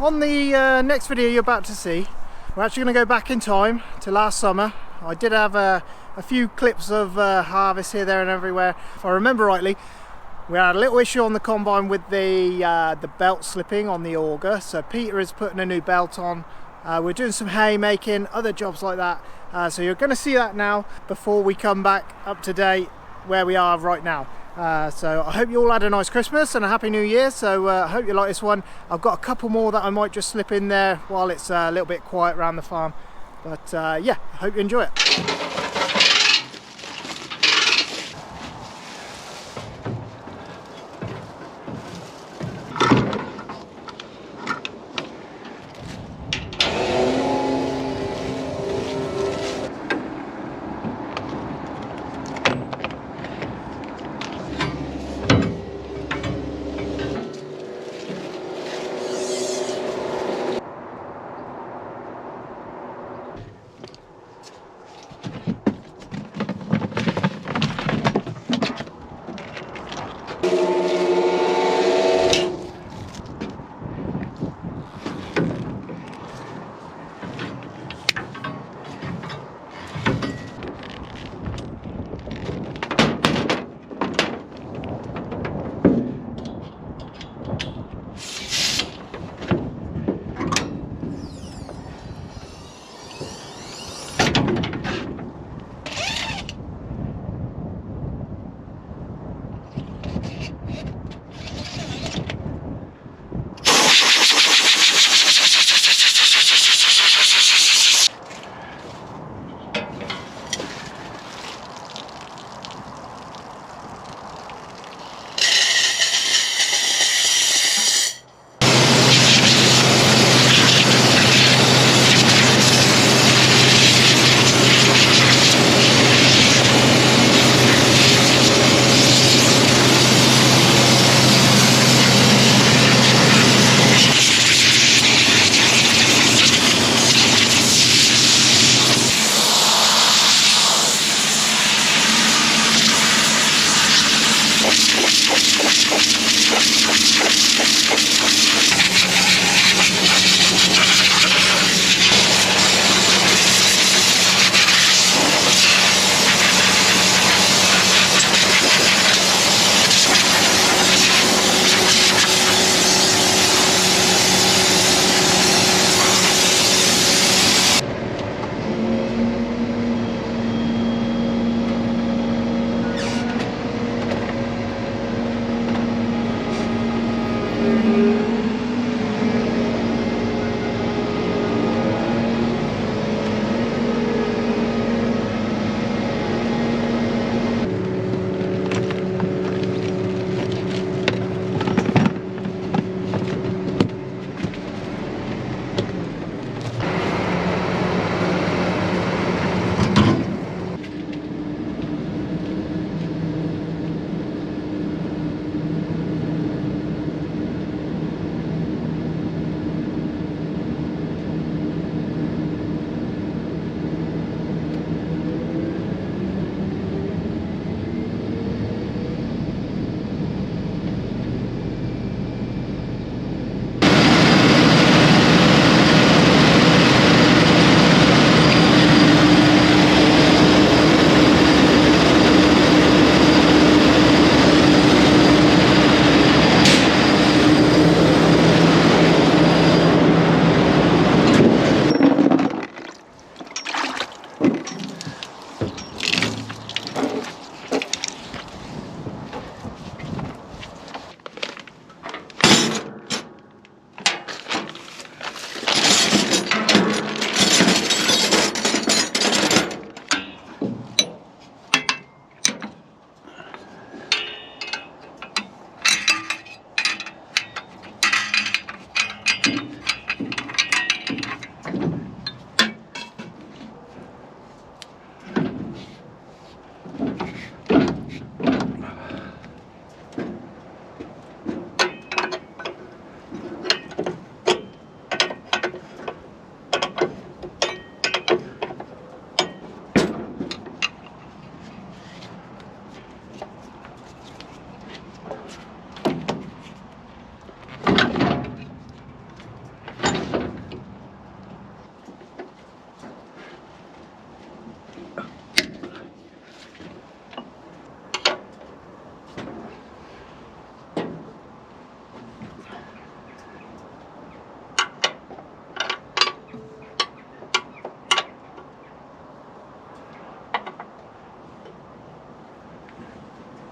on the next video you're about to see, we're actually going to go back in time to last summer. I did have a few clips of harvest here, there and everywhere. If I remember rightly, we had a little issue on the combine with the belt slipping on the auger, so Peter is putting a new belt on. We're doing some hay making, other jobs like that, so you're going to see that now before we come back up to date where we are right now. So I hope you all had a nice Christmas and a happy new year. So I hope you like this one. I've got a couple more that I might just slip in there while it's a little bit quiet around the farm, but yeah, I hope you enjoy it.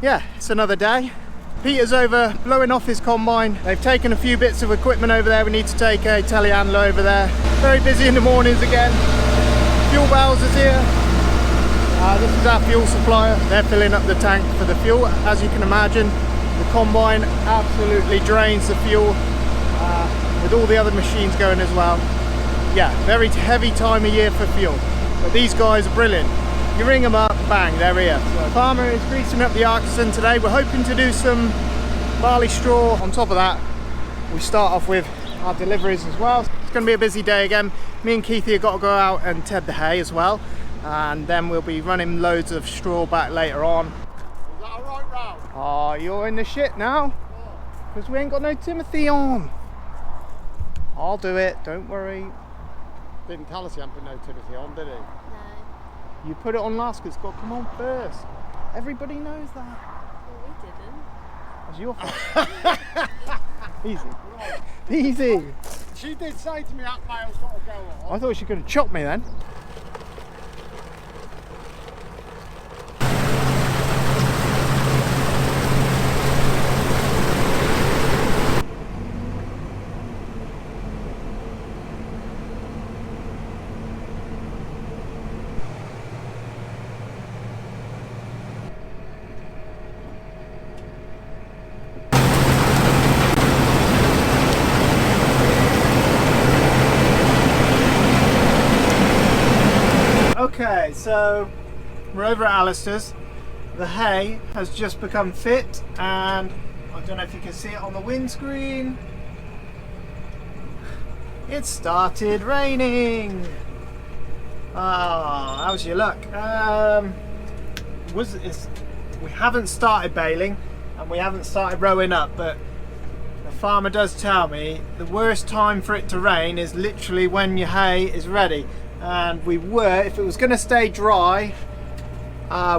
yeah, it's another day. Peter's over blowing off his combine. They've taken a few bits of equipment over there. We need to take a telehandler over there. Very busy in the mornings again. Fuel Bowser's here. This is our fuel supplier. They're filling up the tank for the fuel. As you can imagine, the combine absolutely drains the fuel with all the other machines going as well. Yeah, very heavy time of year for fuel. But these guys are brilliant. You ring them up, bang, they're here. So farmer is greasing up the Artisan today. We're hoping to do some barley straw. On top of that, we start off with our deliveries as well. It's going to be a busy day again. Me and Keithy have got to go out and ted the hay as well. And then we'll be running loads of straw back later on. Is that alright, Ralph? Oh, you're in the shit now? Because we ain't got no Timothy on. I'll do it, don't worry. Didn't tell us he hadn't put no Timothy on, did he? No. You put it on last because it's got to come on first. Everybody knows that. Well, we didn't. That's your fault. Easy. Easy. She did say to me that mail's got to go on. I thought she could have chopped me then. Okay, so we're over at Alistair's. The hay has just become fit, and I don't know if you can see it on the windscreen. It started raining. Ah, how's your luck? We haven't started baling and we haven't started rowing up, but the farmer does tell me the worst time for it to rain is literally when your hay is ready. And we were, if it was going to stay dry,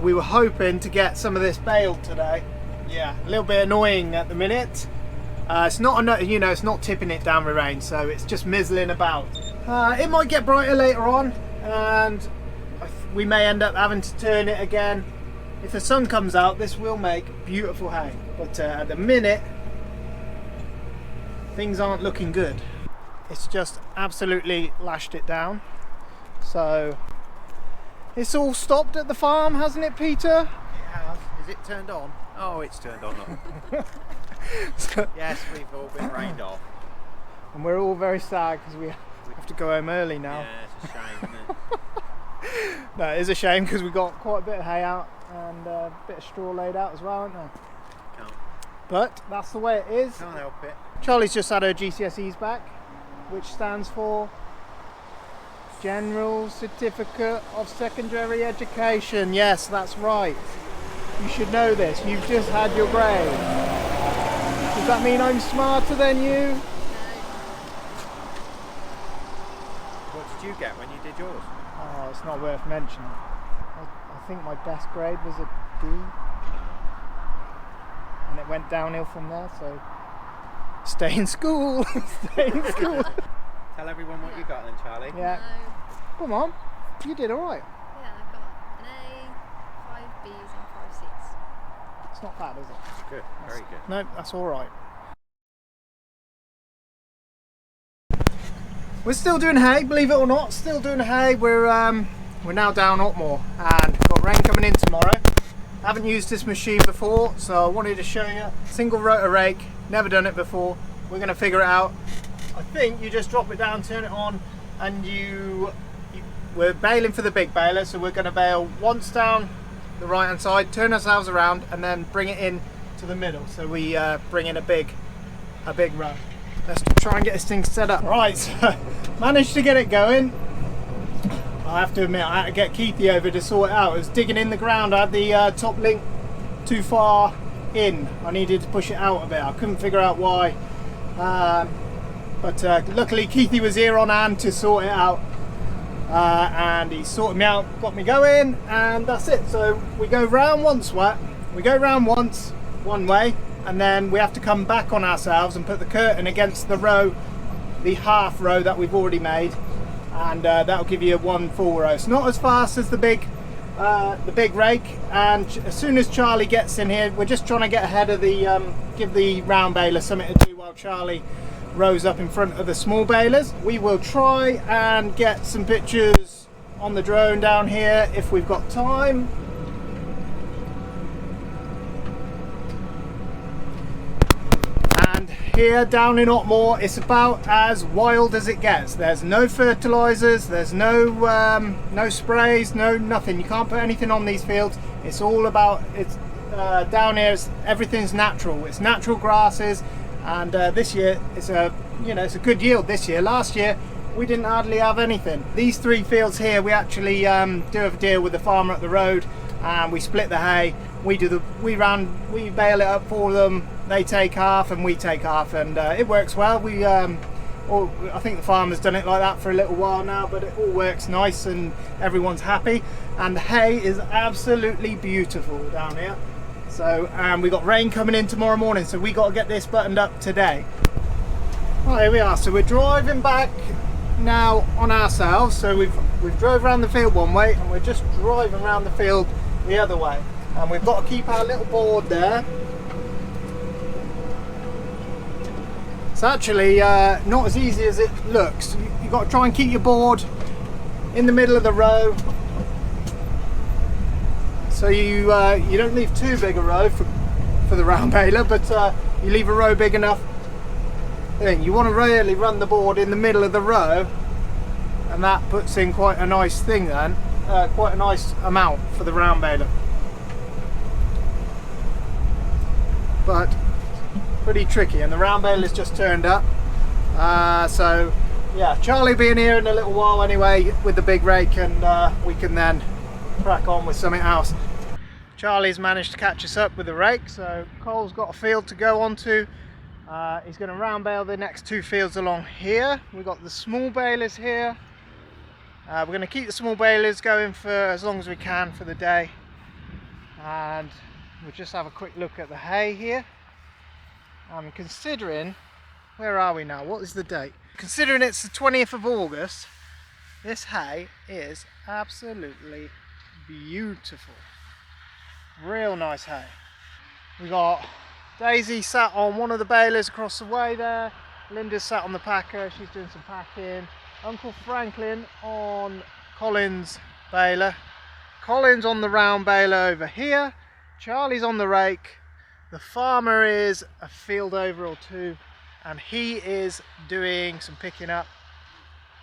we were hoping to get some of this baled today. Yeah, a little bit annoying at the minute. It's not, you know, it's not tipping it down with rain, so it's just mizzling about. It might get brighter later on, and we may end up having to turn it again. If the sun comes out, this will make beautiful hay. But at the minute, things aren't looking good. It's just absolutely lashed it down. So it's all stopped at the farm, hasn't it, Peter? It has. Is it turned on? Oh, it's turned on. Yes, we've all been rained off. And we're all very sad because we have to go home early now. Yeah, it's a shame, isn't it? No, it is a shame because we got quite a bit of hay out and a bit of straw laid out as well, haven't there? Can't. But that's the way it is. Can't help it. Charlie's just had her GCSEs back, which stands for General Certificate of Secondary Education. Yes, that's right. You should know this. You've just had your grade. Does that mean I'm smarter than you? What did you get when you did yours? Oh, it's not worth mentioning. I think my best grade was a D. And it went downhill from there, so stay in school. Stay in school. Tell everyone what you got then, Charlie. Yeah. No. Come on. You did alright. Yeah, I got an A, 5 B's and 5 C's. It's not bad, is it? Good, very good. No, that's alright. We're still doing hay, believe it or not. Still doing hay. We're now down Otmore and got rain coming in tomorrow. I haven't used this machine before, so I wanted to show you. Single rotor rake, never done it before. We're going to figure it out. I think you just drop it down, turn it on, and we're baling for the big baler, so we're going to bale once down the right hand side, turn ourselves around, and then bring it in to the middle. So we bring in a big row. Let's try and get this thing set up. Right, so managed to get it going. I have to admit, I had to get Keithy over to sort it out. I was digging in the ground. I had the top link too far in. I needed to push it out a bit. I couldn't figure out why. But luckily Keithy was here on hand to sort it out. And he sorted me out, got me going, and that's it. So we go round once, we go round once, one way, and then we have to come back on ourselves and put the curtain against the row, the half row that we've already made. And that'll give you one full row. It's not as fast as the big the big rake, and as soon as Charlie gets in here, we're just trying to get ahead of the give the round baler something to do while Charlie rows up in front of the small balers. We will try and get some pictures on the drone down here if we've got time. And here down in Otmore, it's about as wild as it gets. There's no fertilizers, there's no no sprays, no nothing. You can't put anything on these fields. It's all about, it's down here, everything's natural. It's natural grasses, and this year it's a, you know, it's a good yield this year. Last year we didn't hardly have anything. These 3 fields here, we actually do have a deal with the farmer up the road, and we split the hay. We bale it up for them. They take half and we take half, and it works well. I think the farmer's done it like that for a little while now, but it all works nice and everyone's happy. And the hay is absolutely beautiful down here. So, and we got rain coming in tomorrow morning, so we got to get this buttoned up today. Right, here we are. So we're driving back now on ourselves. So we've drove around the field one way, and we're just driving around the field the other way. And we've got to keep our little board there. It's actually not as easy as it looks. You've got to try and keep your board in the middle of the row, so you don't leave too big a row for the round baler, but you leave a row big enough. Then you want to really run the board in the middle of the row, and that puts in quite a nice thing then, quite a nice amount for the round baler. But pretty tricky, and the round baler's just turned up. So yeah, Charlie being here in a little while anyway with the big rake, and we can then crack on with something else. Charlie's managed to catch us up with the rake, so Cole's got a field to go on to. He's going to round bale the next 2 fields along here. We've got the small balers here. We're going to keep the small balers going for as long as we can for the day, and we'll just have a quick look at the hay here. Considering, where are we now? What is the date? Considering it's the 20th of August, this hay is absolutely beautiful. Real nice hay. We got Daisy sat on one of the balers across the way there. Linda's sat on the packer, she's doing some packing. Uncle Franklin on Colin's baler. Colin's on the round baler over here. Charlie's on the rake. The farmer is a field over or 2, and he is doing some picking up.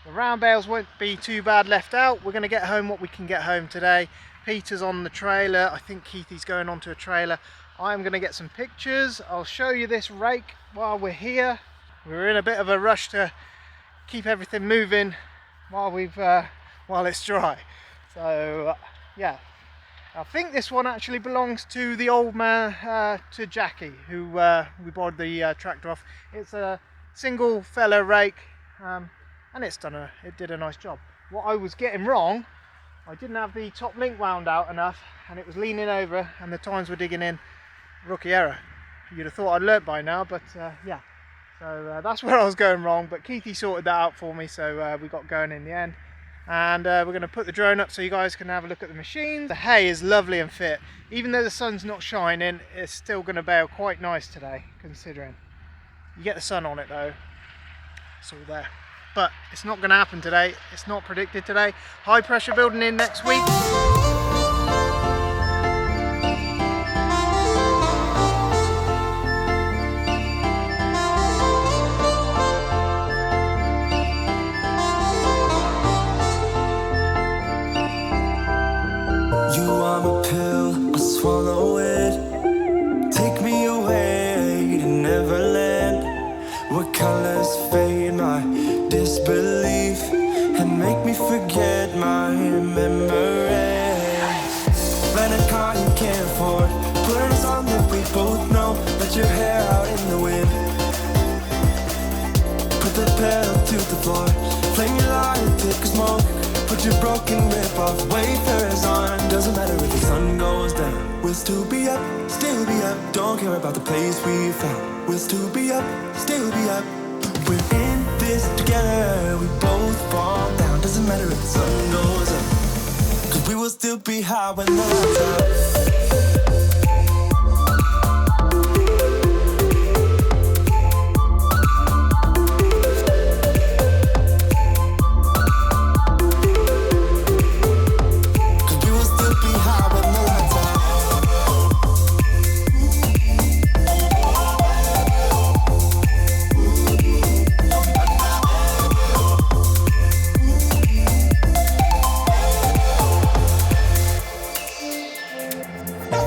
The round bales won't be too bad left out. We're going to get home what we can get home today. Peter's on the trailer. I think Keithy's going onto a trailer. I'm going to get some pictures. I'll show you this rake while we're here. We're in a bit of a rush to keep everything moving while it's dry. So yeah. I think this one actually belongs to the old man, to Jackie, who we borrowed the tractor off. It's a single fella rake, and it did a nice job. What I was getting wrong, I didn't have the top link wound out enough, and it was leaning over, and the tines were digging in. Rookie error. You'd have thought I'd learnt by now, but yeah. So that's where I was going wrong, but Keithy sorted that out for me, so we got going in the end. And we're going to put the drone up so you guys can have a look at the machine. The hay is lovely and fit. Even though the sun's not shining, it's still going to bale quite nice today, considering. You get the sun on it though, it's all there. But it's not going to happen today. It's not predicted today. High pressure building in next week. Swallow it, take me away to Neverland, where colors fade my disbelief and make me forget my memories. Rent a car you can't afford, put on a song that we both know, let your hair out in the wind, put the pedal to the floor, flame your light, take a smoke, put your broken rip-off wafers on. Doesn't matter if the sun goes down, we'll still be up, don't care about the place we found. We'll still be up, we're in this together, we both fall down. Doesn't matter if the sun goes up, 'cause 'Cause we will still be high when the lights out.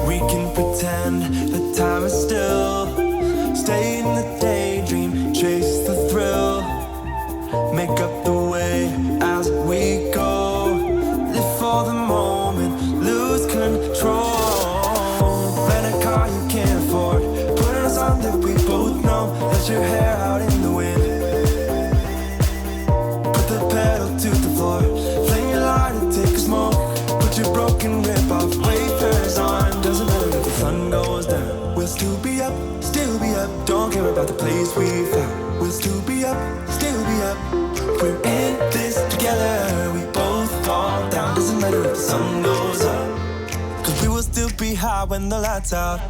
We can pretend that time is still. Stay in the daydream, chase the thrill. Make up the way as we go. Live for the moment, lose control. Rent a car you can't afford. Put on a song that we both know. Let your hair out in the wind. Put the pedal to the floor. Flame your lighter, take a smoke. Put your broken rip off, wafers on. Doesn't matter if the sun goes down. We'll still be up, still be up. Don't care about the place we found. We'll still be up, still be up. We're in this together. We both fall down. Doesn't matter if the sun goes up. 'Cause we will still be high when the lights out.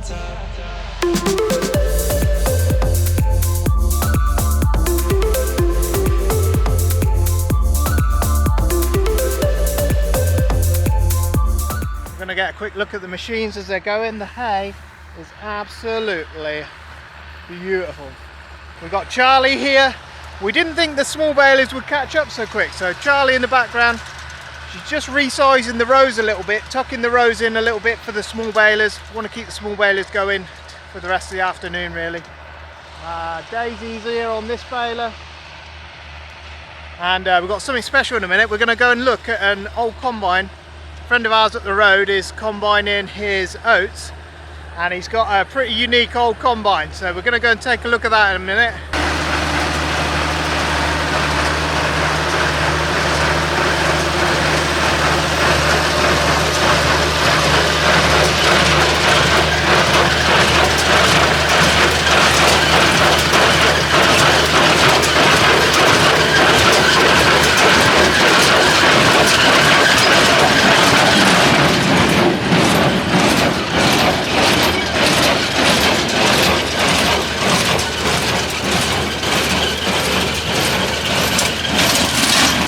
Going to get a quick look at the machines as they're going. The hay is absolutely beautiful. We've got Charlie here. We didn't think the small balers would catch up so quick, so Charlie in the background, she's just resizing the rows a little bit, tucking the rows in a little bit for the small balers. We want to keep the small balers going for the rest of the afternoon really. Daisy's here on this baler, and we've got something special in a minute. We're going to go and look at an old combine. A friend of ours up the road is combining his oats, and he's got a pretty unique old combine, so we're going to go and take a look at that in a minute.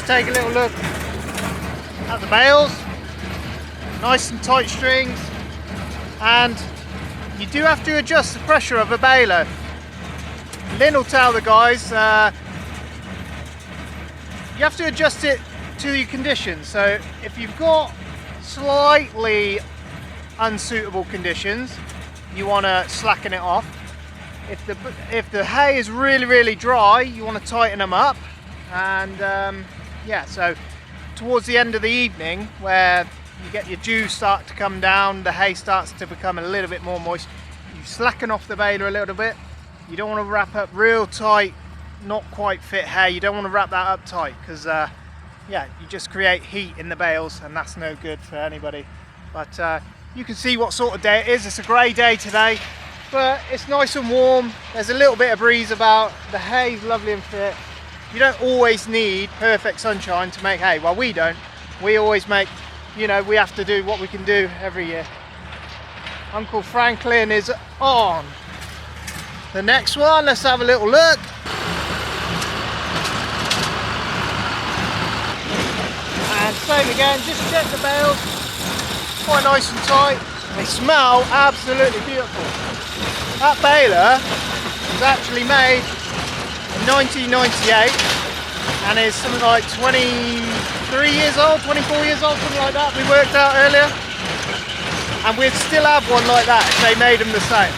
Take a little look at the bales, nice and tight strings, and you do have to adjust the pressure of a baler. Lynn will tell the guys you have to adjust it to your conditions. So if you've got slightly unsuitable conditions, you want to slacken it off. If the hay is really dry, you want to tighten them up. And yeah, so towards the end of the evening, where you get your dew start to come down, the hay starts to become a little bit more moist, you slacken off the baler a little bit. You don't want to wrap up real tight, not quite fit hay. You don't want to wrap that up tight, because yeah, you just create heat in the bales, and that's no good for anybody. But you can see what sort of day it is. It's a grey day today, but it's nice and warm. There's a little bit of breeze about. The hay's lovely and fit. You don't always need perfect sunshine to make hay. Well, we don't. We always make, you know, we have to do what we can do every year. Uncle Franklin is on. The next one, let's have a little look. And same again, just check the bales. Quite nice and tight. They smell absolutely beautiful. That baler was actually made 1998 and is something like 23 years old, 24 years old, something like that. We worked out earlier, and we'd still have one like that if they made them the same,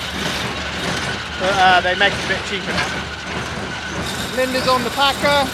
but they make it a bit cheaper now. Linda's on the packer.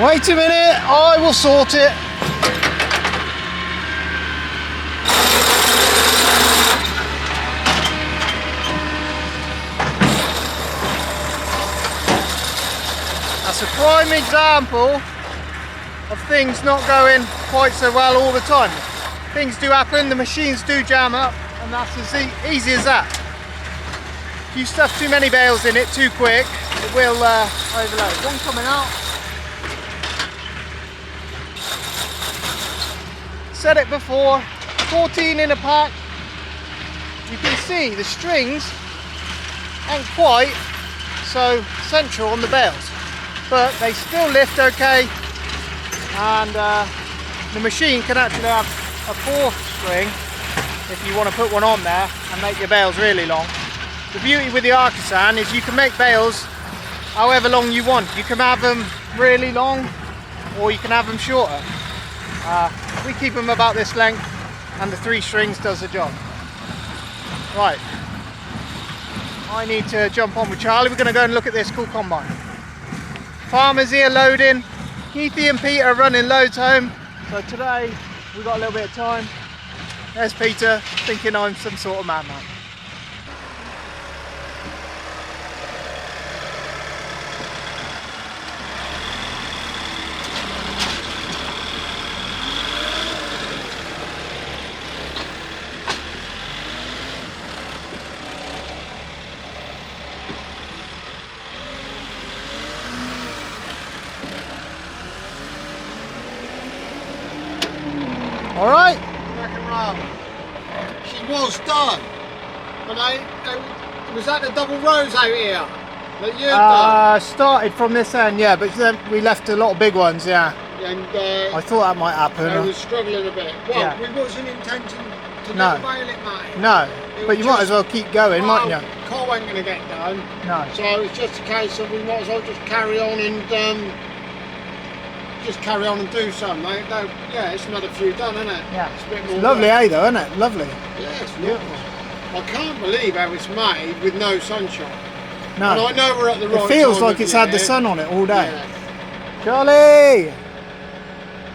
Wait a minute, I will sort it. That's a prime example of things not going quite so well all the time. Things do happen, the machines do jam up, and that's as easy as that. If you stuff too many bales in it too quick, it will overload. One coming out. Said it before, 14 in a pack. You can see the strings ain't quite so central on the bales, but they still lift okay, and the machine can actually have a fourth string if you want to put one on there and make your bales really long. The beauty with the Artisan is you can make bales however long you want. You can have them really long or you can have them shorter. We keep them about this length and the 3 strings does the job. Right, I need to jump on with Charlie. We're going to go and look at this cool combine. Farmer's here loading. Keithy and Peter are running loads home. So today we've got a little bit of time. There's Peter thinking I'm some sort of madman. All right. She was done. But was that the double rows out here that you've done? Started from this end, yeah, but then we left a lot of big ones, yeah. And I thought that might happen. I was struggling a bit. Well, Yeah. we wasn't intending to No. do bail it, mate. No, It but was you might just- as well keep going, mightn't you? Car ain't going to get done. No. So it's just a case of we might as well just carry on and just carry on and do some. Yeah, it's another few done, isn't it? Yeah. It's a bit more Lovely, work. though, isn't it? Lovely. Yeah, it's beautiful. I can't believe how it's made with no sunshine. No. And I know we're at the right It feels time like of it's had the year. sun on it all day. Yeah. Charlie!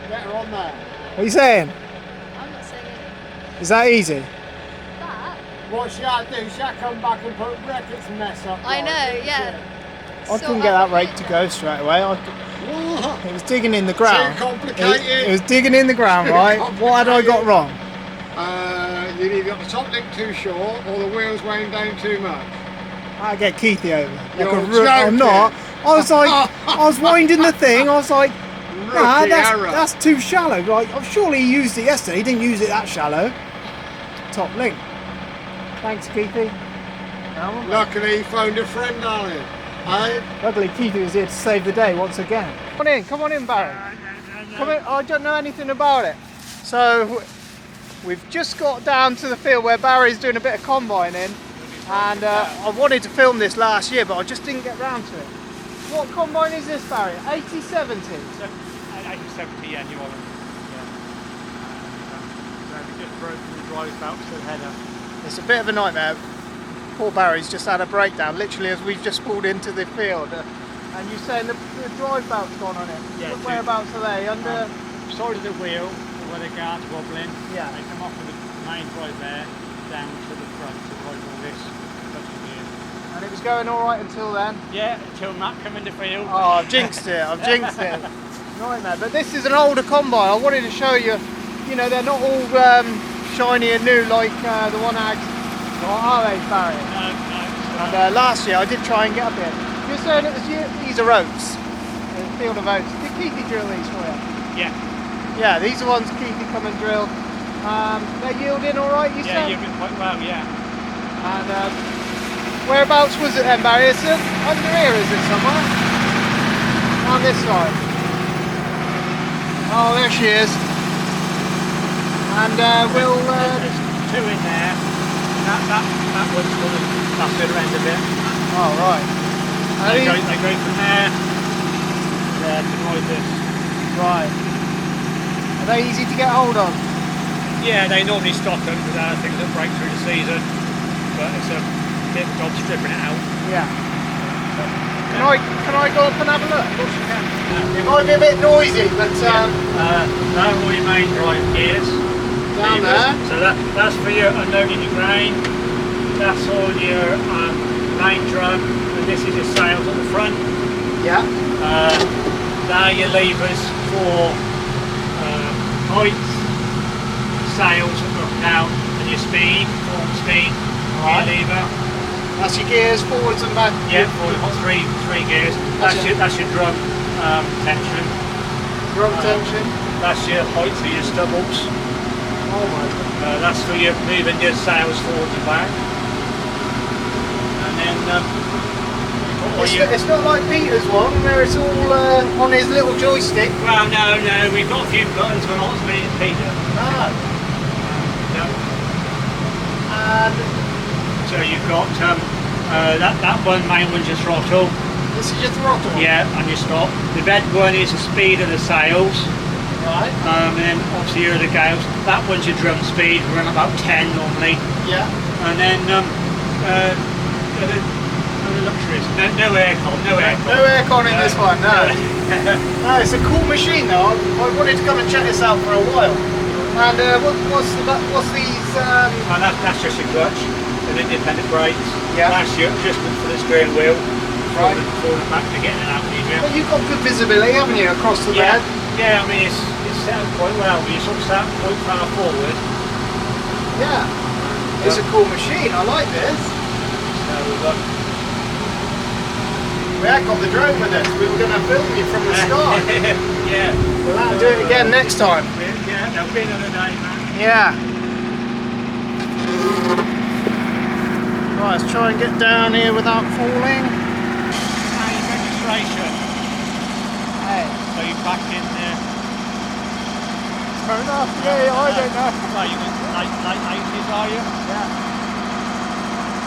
Get her on there. What are you saying? I'm not saying anything. Is that easy? That? What she had to do, she had to come back and put Reckitt's mess up. I know, yeah. I couldn't get that rake to go straight away. What? It was digging in the ground. Too complicated. It was digging in the ground, right? What had I got wrong? You either got the top link too short or the wheels weighing down too much. I get Keithy over. You're I'm not. I was like, I was winding the thing. I was like, nah, Rookie error. that's too shallow. Like, surely he used it yesterday. He didn't use it that shallow. Top link. Thanks, Keithy. Luckily, he phoned a friend, darling. Hey? Luckily, Keithy was here to save the day once again. Come on in, Barry. Come in. I don't know anything about it. So, we've just got down to the field where Barry's doing a bit of combining, and I wanted to film this last year, but I just didn't get round to it. What combine is this, Barry? 8070? 8070, yeah, New Holland. Yeah. We just broke the drive out to the header. It's a bit of a nightmare. Poor Barry's just had a breakdown, literally as we've just pulled into the field. And you're saying the drive belt's gone on it? Yeah, Whereabouts are they? Under? Side of the wheel, where the guard's wobbling. Yeah. They come off of the main drive there, down to the front to avoid all this touching gear. And it was going all right until then? Yeah, until Matt come in the field. Oh, I've jinxed it, I've jinxed it. Nightmare. But this is an older combine. I wanted to show you, you know, they're not all shiny and new like the one Ags. Or are they, Barry? No. And last year I did try and get up here. You're saying it was these are oats, a field of oats. Did Keithy drill these for you? Yeah. Yeah, these are ones Keithy come and drill. They're yielding all right, you Yeah, said? you've been quite well, yeah. And whereabouts was it then, Barry? Is it under here, is it somewhere? On this side. Oh, there she is. And we'll... There's 2 in there. That one's got a faster end a bit. Oh, right. They go from there to drive this. Right. Are they easy to get hold of? Yeah, they normally stock them because they're things that break through the season, but it's a bit of job stripping it out. Yeah. They Can I go up and have a look? Of course you can. It might be a bit noisy, but Those are all your main drive gears. down levers. there. So that's for your unloading your grain. That's all your main drum, and this is your sails at the front. Yeah. There are your levers for heights, sails up and down, and your speed, forward speed, Right. your lever. That's your gears, forwards and back. Yeah, forward, got three gears. That's your drum tension. Drum tension. That's your height for your stubbles. Oh my god. That's for your moving your sails forwards and back. And then It's not like Peter's one where it's all on his little joystick. well, no, we've got a few buttons, but not as many as Peter. Ah. No. And So you've got that one main one's your throttle. this is your throttle. Yeah, and your stop. The red one is the speed of the sails. Right. And then obviously here are the gales. That one's your drum speed. We're on about 10 normally. Yeah. And then the luxuries. No aircon. No aircon. No aircon in this one, no. No, it's a cool machine though. I wanted to come and check this out for a while. And what's these? And that's just your clutch and independent brakes. Yeah. That's your adjustment for the steering wheel. Right. Forward and back to getting it out easier. But you've got good visibility, haven't you, across the Yeah. bed? Yeah, I mean it's set up quite well. You sort of start quite far forward. Yeah. It's a cool machine. I like this. So We had got the drone with us. We were going to film you from the sky. yeah. We'll have to do it again next time. Yeah, there'll be another day, man. Yeah. Right, let's try and get down here without falling. Hey, registration. Hey. So you're back in there. Fair enough. Yeah, I don't know. Well, you went late 80s, are you? Yeah.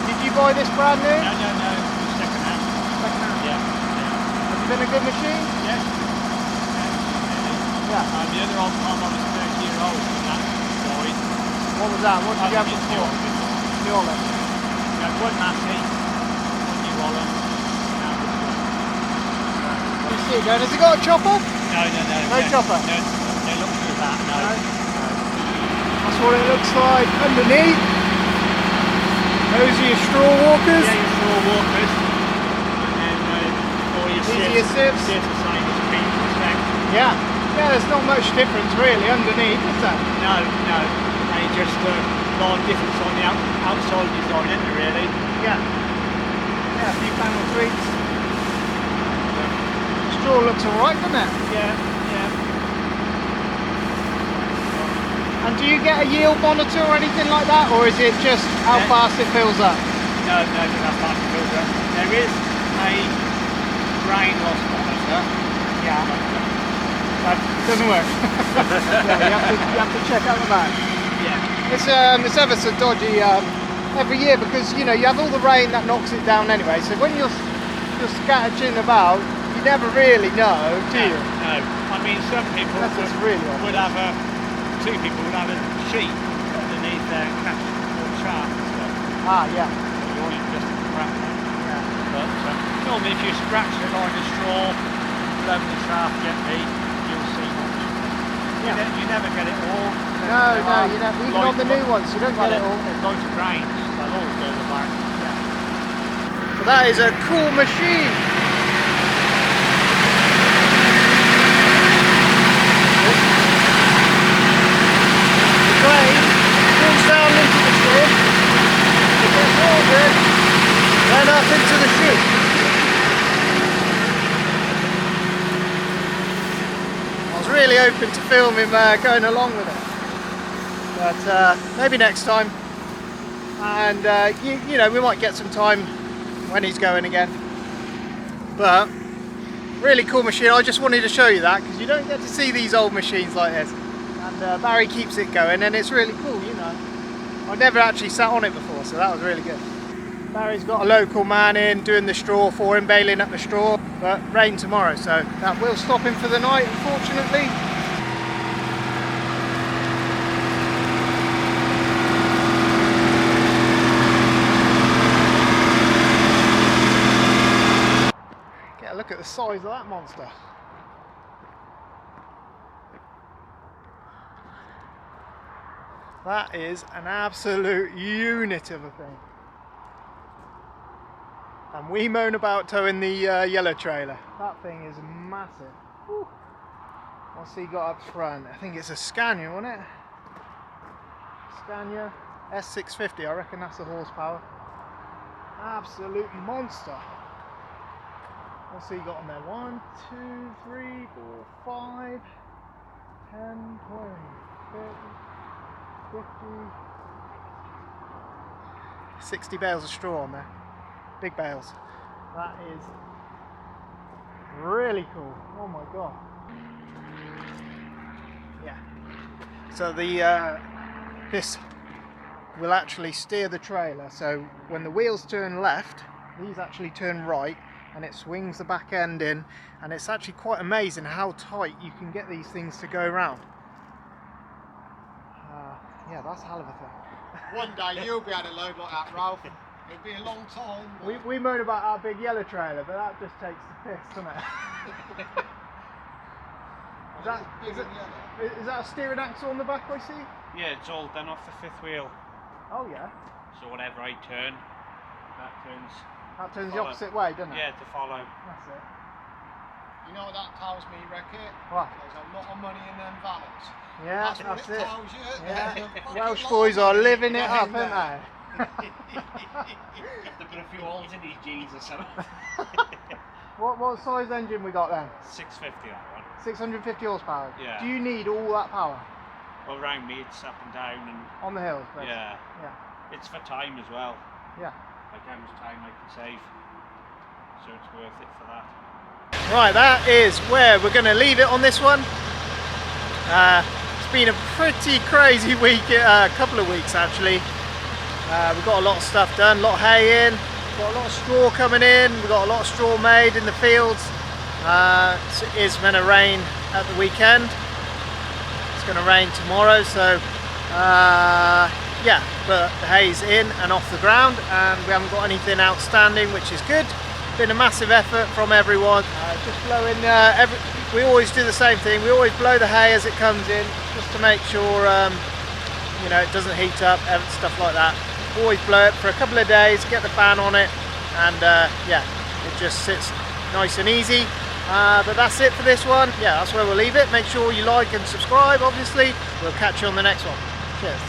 Did you buy this brand new? No. Second hand. Second hand. Yeah. Has it been a good machine? Yeah. Yeah. The other old time I was 30 years old when that died. What was that? What did you have New before? Holland. New Holland. We had one Massey, one New Holland, now this one. You see it going. Has it got a chopper? No. No chopper? No luxury of that, no. That's what it looks like underneath. Those are your straw walkers. Yeah, your straw walkers. And then all your These are your sieves. Sieves the same as Peter's spec. Yeah. Yeah, there's not much difference really underneath, is there? No. And just a lot of difference on the outside design, isn't there, really? Yeah. Yeah, a few panel tweaks. Straw looks alright, doesn't it? Yeah. And do you get a yield monitor or anything like that, or is it just how fast it fills up? No, that's fast and filter. There is a grain loss monitor. Yeah. That doesn't work. Yeah, you have to check out the back. Yeah. It's ever so dodgy every year because you have all the rain that knocks it down anyway. So when you're scattered about, you never really know, do you? No. I mean, some people That's what's really odd. would have two people would have a sheet underneath their catch or chart and stuff. Ah, yeah. You want it just to crack that. Yeah. But normally if you scratch the line of straw, level the shaft gently, you'll see much. Yeah. You never get it all. No, you don't. Even on the new ones, you don't get it all. There's loads of grains, they'll always go to the back. So that is a cool machine. The grain falls down into the straw, it gets watered, then up into the chute. I was really hoping to film him going along with it, but maybe next time. And we might get some time when he's going again. But really cool machine. I just wanted to show you that because you don't get to see these old machines like this. And Barry keeps it going, and it's really cool. I've never actually sat on it before, so that was really good. Barry's got a local man in doing the straw for him, baling up the straw, but rain tomorrow, so that will stop him for the night, unfortunately. get a look at the size of that monster. That is an absolute unit of a thing. And we moan about towing the yellow trailer. That thing is massive. Whew. What's he got up front? I think it's a Scania, isn't it? Scania S650, I reckon that's the horsepower. Absolute monster. What's he got on there? 1, 2, 3, 4, 5, 10, 20, 30, 50, 60 bales of straw on there. Big bales. That is really cool. Oh my god. Yeah. So the this will actually steer the trailer. So when the wheels turn left, these actually turn right, and it swings the back end in. And it's actually quite amazing how tight you can get these things to go around. Yeah, that's a hell of a thing. One day you'll be able to load like that, Ralph. It'll be a long time. We moan about our big yellow trailer, but that just takes the piss, doesn't it? Is that a steering axle on the back, I see? Yeah, it's all done off the fifth wheel. Oh yeah. So whenever I turn, that turns the opposite way, doesn't it? Yeah, to follow. That's it. You know what that tells me, Ricky? What? There's a lot of money in them valleys. Yeah, that's it. Tells you. Yeah. Welsh boys are living it up, aren't they? They've got a few holes in these jeans or something. What size engine we got then? 650 that one. 650 horsepower. Yeah. Do you need all that power? Well, around me it's up and down and on the hills, basically. yeah. Yeah. It's for time as well. Yeah. Like how much time I can save. So it's worth it for that. Right, that is where we're going to leave it on this one. It's been a pretty crazy week, a couple of weeks actually. We've got a lot of stuff done, a lot of hay in, got a lot of straw coming in, we've got a lot of straw made in the fields. It is going to rain at the weekend. It's going to rain tomorrow, so yeah, but the hay's in and off the ground and we haven't got anything outstanding, which is good. Been a massive effort from everyone. Just blowing, we always do the same thing, we always blow the hay as it comes in, just to make sure you know, it doesn't heat up, stuff like that. Always blow it for a couple of days, get the fan on it, and yeah, it just sits nice and easy. But that's it for this one. Yeah, that's where we'll leave it. Make sure you like and subscribe, obviously. We'll catch you on the next one. Cheers.